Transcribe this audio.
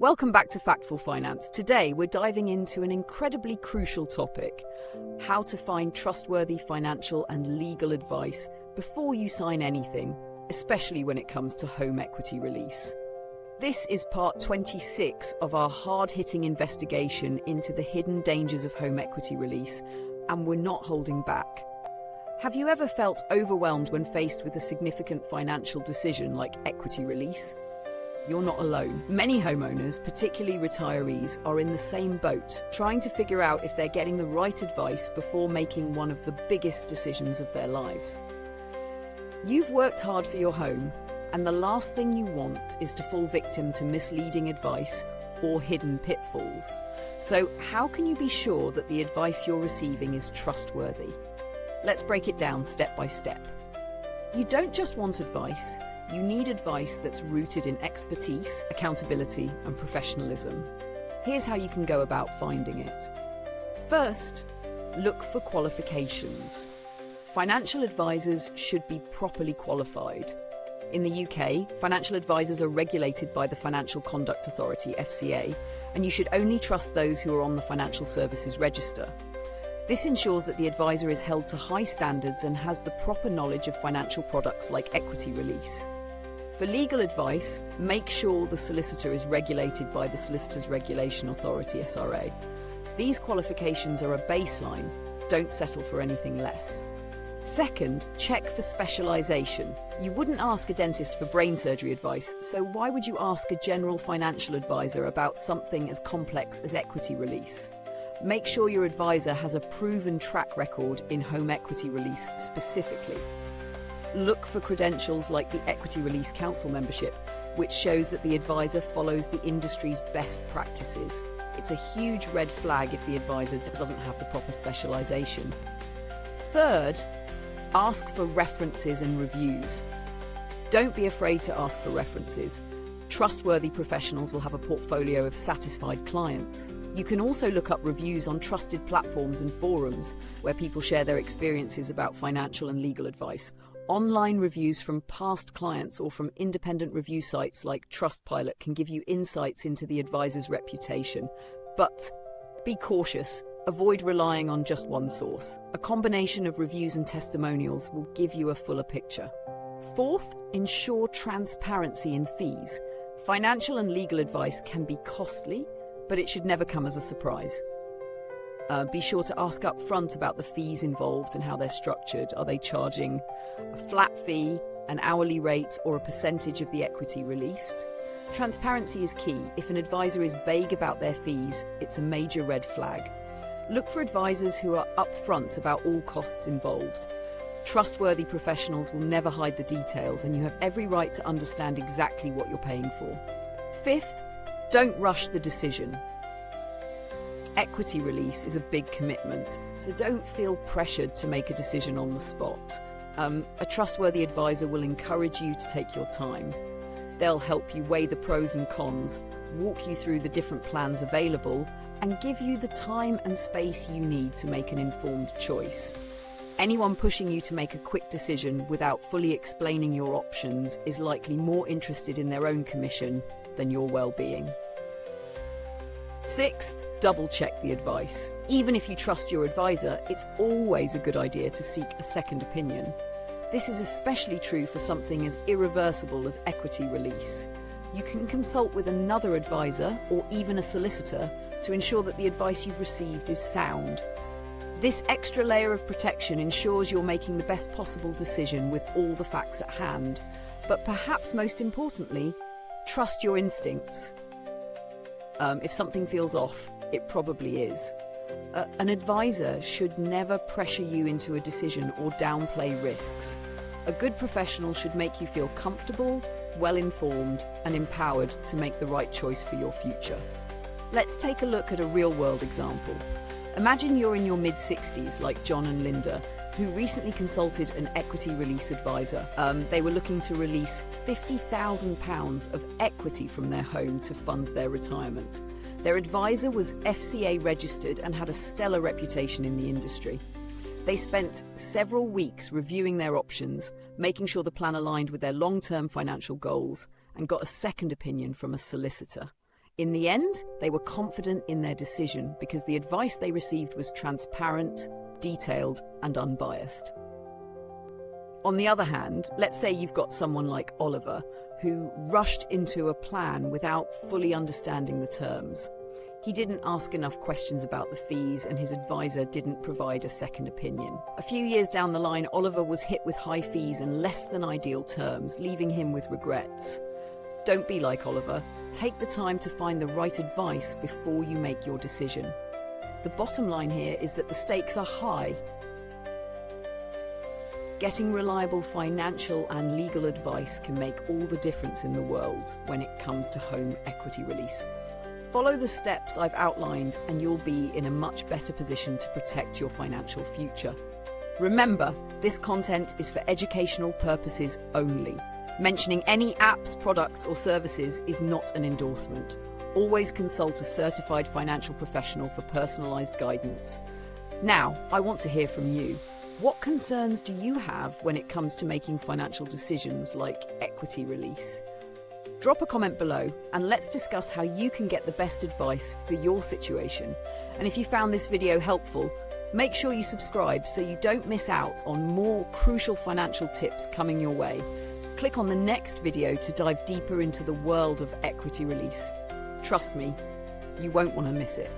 Welcome back to Factful Finance. Today, we're diving into an incredibly crucial topic: how to find trustworthy financial and legal advice before you sign anything, especially when it comes to home equity release. This is part 26 of our hard-hitting investigation into the hidden dangers of home equity release, and we're not holding back. Have you ever felt overwhelmed when faced with a significant financial decision like equity release? You're not alone. Many homeowners, particularly retirees, are in the same boat, trying to figure out if they're getting the right advice before making one of the biggest decisions of their lives. You've worked hard for your home, and the last thing you want is to fall victim to misleading advice or hidden pitfalls. So, how can you be sure that the advice you're receiving is trustworthy? Let's break it down step by step. You don't just want advice. You need advice that's rooted in expertise, accountability, and professionalism. Here's how you can go about finding it. First, look for qualifications. Financial advisors should be properly qualified. In the UK, financial advisors are regulated by the Financial Conduct Authority, FCA, and you should only trust those who are on the Financial Services Register. This ensures that the advisor is held to high standards and has the proper knowledge of financial products like equity release. For legal advice, make sure the solicitor is regulated by the Solicitors Regulation Authority, SRA. These qualifications are a baseline. Don't settle for anything less. Second, check for specialization. You wouldn't ask a dentist for brain surgery advice, so why would you ask a general financial advisor about something as complex as equity release? Make sure your advisor has a proven track record in home equity release specifically. Look for credentials like the Equity Release Council membership, which shows that the advisor follows the industry's best practices. It's a huge red flag if the advisor doesn't have the proper specialization. Third, ask for references and reviews. Don't be afraid to ask for references. Trustworthy professionals will have a portfolio of satisfied clients. You can also look up reviews on trusted platforms and forums where people share their experiences about financial and legal advice. Online reviews from past clients or from independent review sites like Trustpilot can give you insights into the advisor's reputation. But be cautious. Avoid relying on just one source. A combination of reviews and testimonials will give you a fuller picture. Fourth, ensure transparency in fees. Financial and legal advice can be costly, but it should never come as a surprise. Be sure to ask up front about the fees involved and how they're structured. Are they charging a flat fee, an hourly rate, or a percentage of the equity released? Transparency is key. If an advisor is vague about their fees, it's a major red flag. Look for advisors who are upfront about all costs involved. Trustworthy professionals will never hide the details, and you have every right to understand exactly what you're paying for. Fifth, don't rush the decision. Equity release is a big commitment, so don't feel pressured to make a decision on the spot. A trustworthy advisor will encourage you to take your time. They'll help you weigh the pros and cons, walk you through the different plans available, and give you the time and space you need to make an informed choice. Anyone pushing you to make a quick decision without fully explaining your options is likely more interested in their own commission than your well-being. Sixth, double-check the advice. Even if you trust your advisor, it's always a good idea to seek a second opinion. This is especially true for something as irreversible as equity release. You can consult with another advisor or even a solicitor to ensure that the advice you've received is sound. This extra layer of protection ensures you're making the best possible decision with all the facts at hand. But perhaps most importantly, trust your instincts. If something feels off, it probably is. An advisor should never pressure you into a decision or downplay risks. A good professional should make you feel comfortable, well-informed, and empowered to make the right choice for your future. Let's take a look at a real-world example. Imagine you're in your mid-60s, like John and Linda, who recently consulted an equity release advisor. They were looking to release £50,000 of equity from their home to fund their retirement. Their advisor was FCA registered and had a stellar reputation in the industry. They spent several weeks reviewing their options, making sure the plan aligned with their long-term financial goals, and got a second opinion from a solicitor. In the end, they were confident in their decision because the advice they received was transparent, detailed, and unbiased. On the other hand, let's say you've got someone like Oliver who rushed into a plan without fully understanding the terms. He didn't ask enough questions about the fees and his advisor didn't provide a second opinion. A few years down the line, Oliver was hit with high fees and less than ideal terms, leaving him with regrets. Don't be like Oliver. Take the time to find the right advice before you make your decision. The bottom line here is that the stakes are high. Getting reliable financial and legal advice can make all the difference in the world when it comes to home equity release. Follow the steps I've outlined and you'll be in a much better position to protect your financial future. Remember, this content is for educational purposes only. Mentioning any apps, products or services is not an endorsement. Always consult a certified financial professional for personalized guidance. Now, I want to hear from you. What concerns do you have when it comes to making financial decisions like equity release? Drop a comment below and let's discuss how you can get the best advice for your situation. And if you found this video helpful, make sure you subscribe so you don't miss out on more crucial financial tips coming your way. Click on the next video to dive deeper into the world of equity release. Trust me, you won't want to miss it.